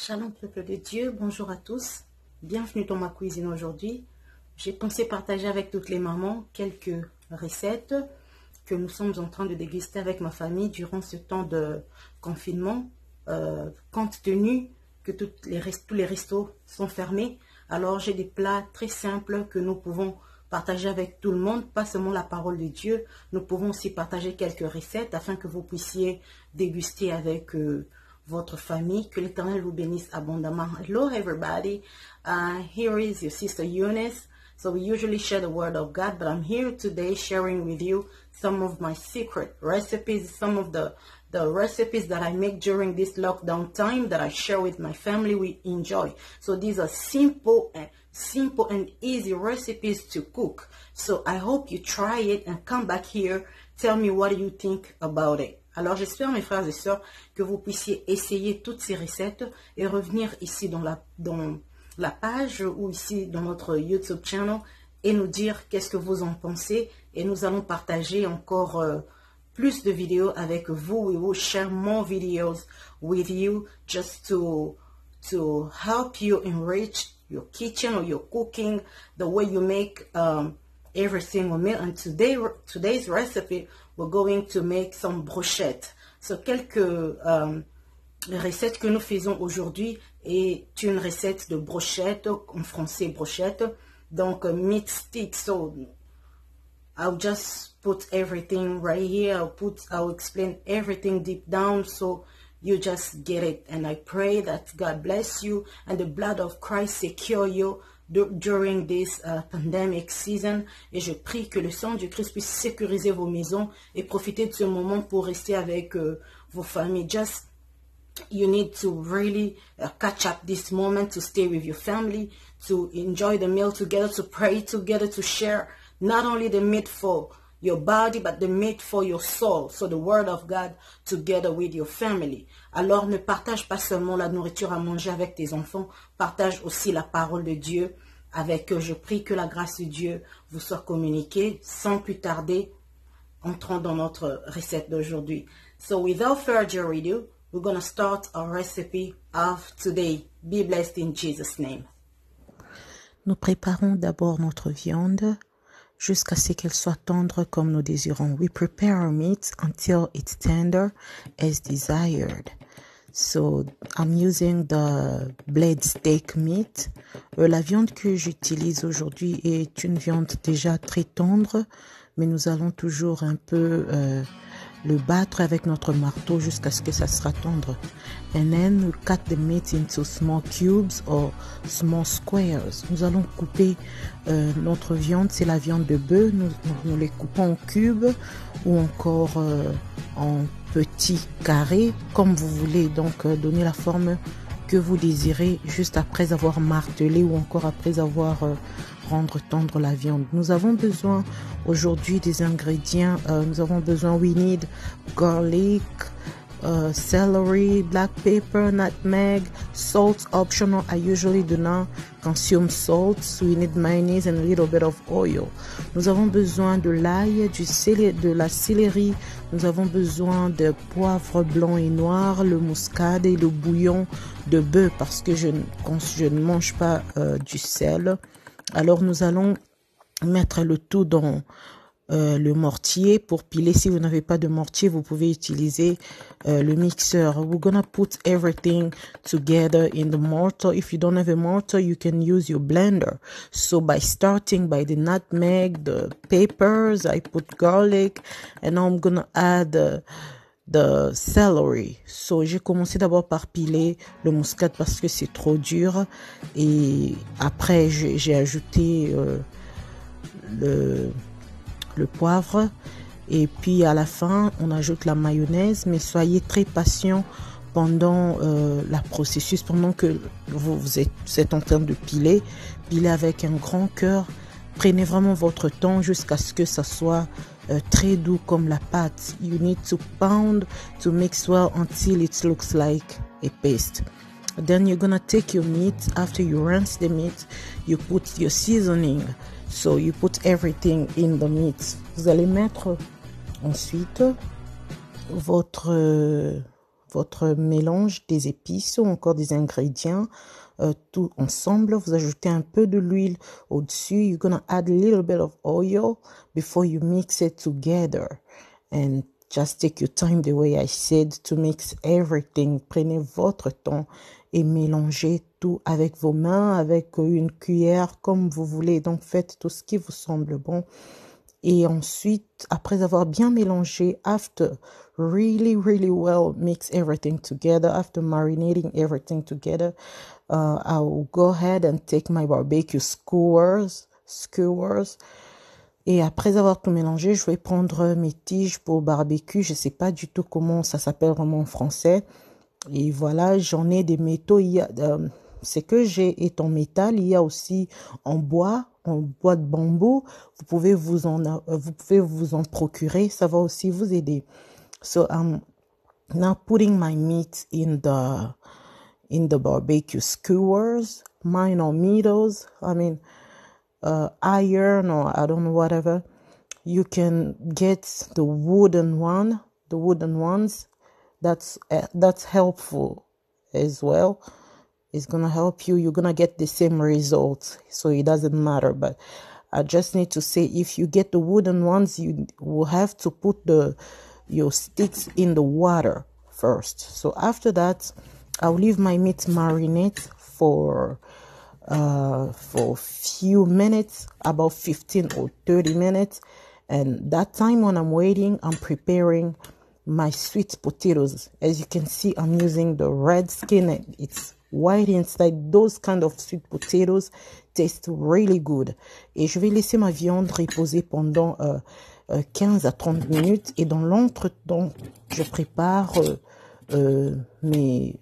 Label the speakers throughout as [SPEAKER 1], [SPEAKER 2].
[SPEAKER 1] Shalom peuple de Dieu, bonjour à tous, bienvenue dans ma cuisine aujourd'hui. J'ai pensé partager avec toutes les mamans quelques recettes que nous sommes en train de déguster avec ma famille durant ce temps de confinement. Compte tenu que tous les restos sont fermés, alors j'ai des plats très simples que nous pouvons partager avec tout le monde, pas seulement la parole de Dieu. Nous pouvons aussi partager quelques recettes afin que vous puissiez déguster avec votre famille. Que l'Éternel vous bénisse abondamment. Hello everybody, here is your sister Eunice. So we usually share the word of God, but I'm here today sharing with you some of my secret recipes, some of the recipes that I make during this lockdown time that I share with my family, we enjoy. So these are simple and easy recipes to cook. So I hope you try it and come back here. Tell me what you think about it. Alors j'espère mes frères et sœurs que vous puissiez essayer toutes ces recettes et revenir ici dans la page ou ici dans notre YouTube channel et nous dire qu'est-ce que vous en pensez, et nous allons partager encore plus de vidéos avec vous. We will share more videos with you just to help you enrich your kitchen or your cooking, the way you make every single meal. And today's recipe, we're going to make some brochettes. So quelques recettes que nous faisons aujourd'hui est une recette de brochette, en français brochette, donc meat stick. So I'll just put everything right here. I'll explain everything deep down so you just get it. And I pray that God bless you and the blood of Christ secure you during this pandemic season. Et je prie que le sang du Christ puisse sécuriser vos maisons et profiter de ce moment pour rester avec vos familles. Just you need to really catch up this moment to stay with your family, to enjoy the meal together, to pray together, to share not only the meat for your body, but the meat for your soul. So the word of God together with your family. Alors ne partage pas seulement la nourriture à manger avec tes enfants, partage aussi la parole de Dieu avec eux. Je prie que la grâce de Dieu vous soit communiquée. Sans plus tarder, entrons dans notre recette d'aujourd'hui. So without further ado, we're going to start our recipe of today. Be blessed in Jesus' name.
[SPEAKER 2] Nous préparons d'abord notre viande jusqu'à ce qu'elle soit tendre comme nous désirons. We prepare our meat until it's tender as desired. So I'm using the blade steak meat. La viande que j'utilise aujourd'hui est une viande déjà très tendre, mais nous allons toujours un peu le battre avec notre marteau jusqu'à ce que ça sera tendre. And then we cut the meat into small cubes or small squares. Nous allons couper notre viande, c'est la viande de bœuf. Nous les coupons en cubes ou encore en petits carrés, comme vous voulez. Donc donner la forme que vous désirez juste après avoir martelé ou encore après avoir rendre tendre la viande. Nous avons besoin aujourd'hui des ingrédients. Nous avons besoin, we need garlic, celery, black pepper, nutmeg, salt optional. I usually do not consume salt. We need mayonnaise and a little bit of oil. Nous avons besoin de l'ail, de la céleri. Nous avons besoin de poivre blanc et noir, le muscade et le bouillon de bœuf parce que je ne mange pas du sel. Alors nous allons mettre le tout dans le mortier pour piler. Si vous n'avez pas de mortier, vous pouvez utiliser le mixeur. We're gonna put everything together in the mortar. If you don't have a mortar, you can use your blender. So by starting by the nutmeg, the peppers, I put garlic, and now I'm gonna add the celery. So j'ai commencé d'abord par piler le muscade parce que c'est trop dur, et après j'ai ajouté le poivre, et puis à la fin on ajoute la mayonnaise. Mais soyez très patient pendant la processus, pendant que vous êtes en train de piler avec un grand cœur. Prenez vraiment votre temps jusqu'à ce que ça soit très doux comme la pâte. You need to pound to mix well until it looks like a paste. Then you're gonna take your meat. After you rinse the meat, you put your seasoning. So you put everything in the meat. Vous allez mettre ensuite votre votre mélange des épices ou encore des ingrédients, tout ensemble. Vous ajoutez un peu de l'huile au-dessus. You're gonna add a little bit of oil before you mix it together. And just take your time, the way I said, to mix everything. Prenez votre temps et mélangez tout avec vos mains, avec une cuillère, comme vous voulez. Donc, faites tout ce qui vous semble bon. Et ensuite, après avoir bien mélangé, after really well mix everything together, after marinating everything together, I will go ahead and take my barbecue skewers. Et après avoir tout mélangé, je vais prendre mes tiges pour barbecue. Je sais pas du tout comment ça s'appelle vraiment en français. Et voilà, j'en ai des métaux. Ce que j'ai est en métal. Il y a aussi en bois de bambou. Vous pouvez vous en procurer. Ça va aussi vous aider. So I'm now putting my meat in the barbecue skewers. Mine are metals. I mean, iron or I don't know, whatever. You can get the wooden ones. That's helpful as well. It's gonna help you. You're gonna get the same results, so it doesn't matter. But I just need to say, if you get the wooden ones, you will have to put your sticks in the water first. So after that, I'll leave my meat marinate for few minutes, about 15 or 30 minutes. And that time when I'm waiting, I'm preparing my sweet potatoes. As you can see, I'm using the red skin and it's white inside. Those kind of sweet potatoes taste really good. Et je vais laisser ma viande reposer pendant 15 à 30 minutes. Et dans l'entretemps, je prépare mes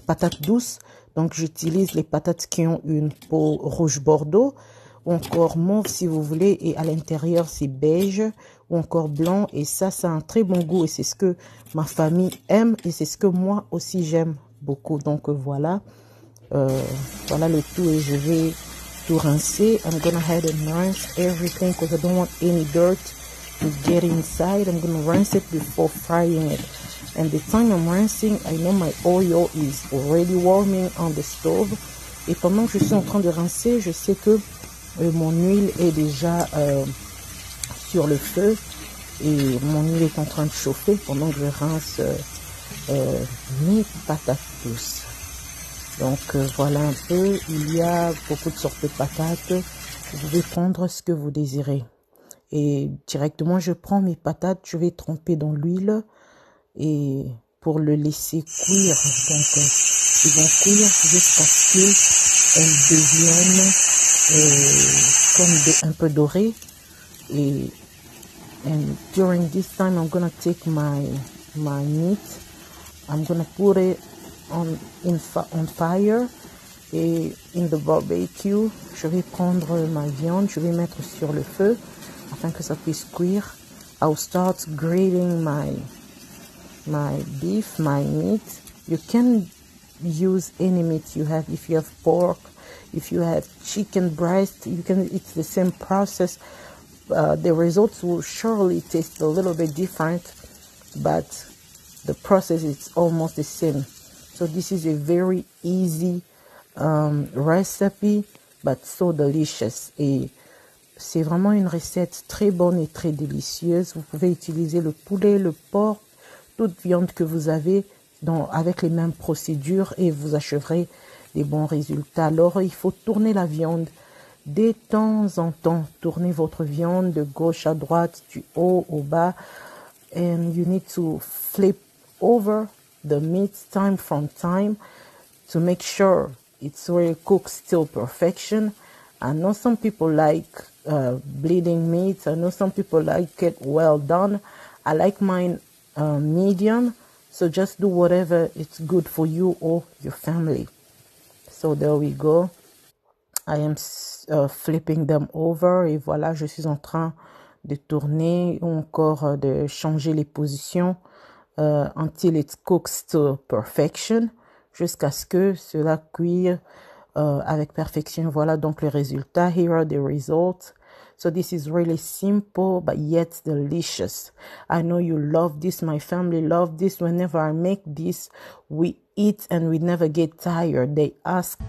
[SPEAKER 2] patates douces. Donc, j'utilise les patates qui ont une peau rouge bordeaux, ou encore mauve si vous voulez, et à l'intérieur, c'est beige, ou encore blanc. Et ça a un très bon goût, et c'est ce que ma famille aime, et c'est ce que moi aussi j'aime beaucoup. Donc, voilà. Voilà le tout, et je vais tout rincer. I'm gonna head and rinse everything, because I don't want any dirt to get inside. I'm gonna rinse it before frying it. And the time I'm rinsing, I know my oil is already warming on the stove. Et pendant que je suis en train de rincer, je sais que mon huile est déjà sur le feu. Et mon huile est en train de chauffer pendant que je rince mes patates douces. Donc voilà un peu, il y a beaucoup de sortes de patates. Vous pouvez prendre ce que vous désirez. Et directement, je prends mes patates, je vais tremper dans l'huile. Et pour le laisser cuire, donc ils vont cuire jusqu'à ce qu'elles deviennent comme un peu dorées. And during this time, I'm gonna take my meat, I'm gonna put it on fire, et in the barbecue, je vais prendre ma viande, je vais mettre sur le feu afin que ça puisse cuire. I'll start grilling my beef, my meat. You can use any meat you have. If you have pork, if you have chicken breast, it's the same process. The results will surely taste a little bit different, but the process is almost the same. So this is a very easy recipe, but so delicious. Et c'est vraiment une recette très bonne et très délicieuse. Vous pouvez utiliser le poulet, le porc, toute viande que vous avez avec les mêmes procédures, et vous achèverez des bons résultats. Alors, il faut tourner la viande de temps en temps. Tournez votre viande de gauche à droite, du haut au bas. And you need to flip over the meat time from time to make sure it's really cooked still perfection. I know some people like bleeding meat. I know some people like it well done. I like mine medium, so just do whatever it's good for you or your family. So there we go. I am flipping them over, et voilà, je suis en train de tourner ou encore de changer les positions until it cooks to perfection, jusqu'à ce que cela cuire avec perfection. Voilà donc le résultat. Here are the results. So this is really simple but yet delicious. I know you love this. My family love this. Whenever I make this, we eat and we never get tired. They ask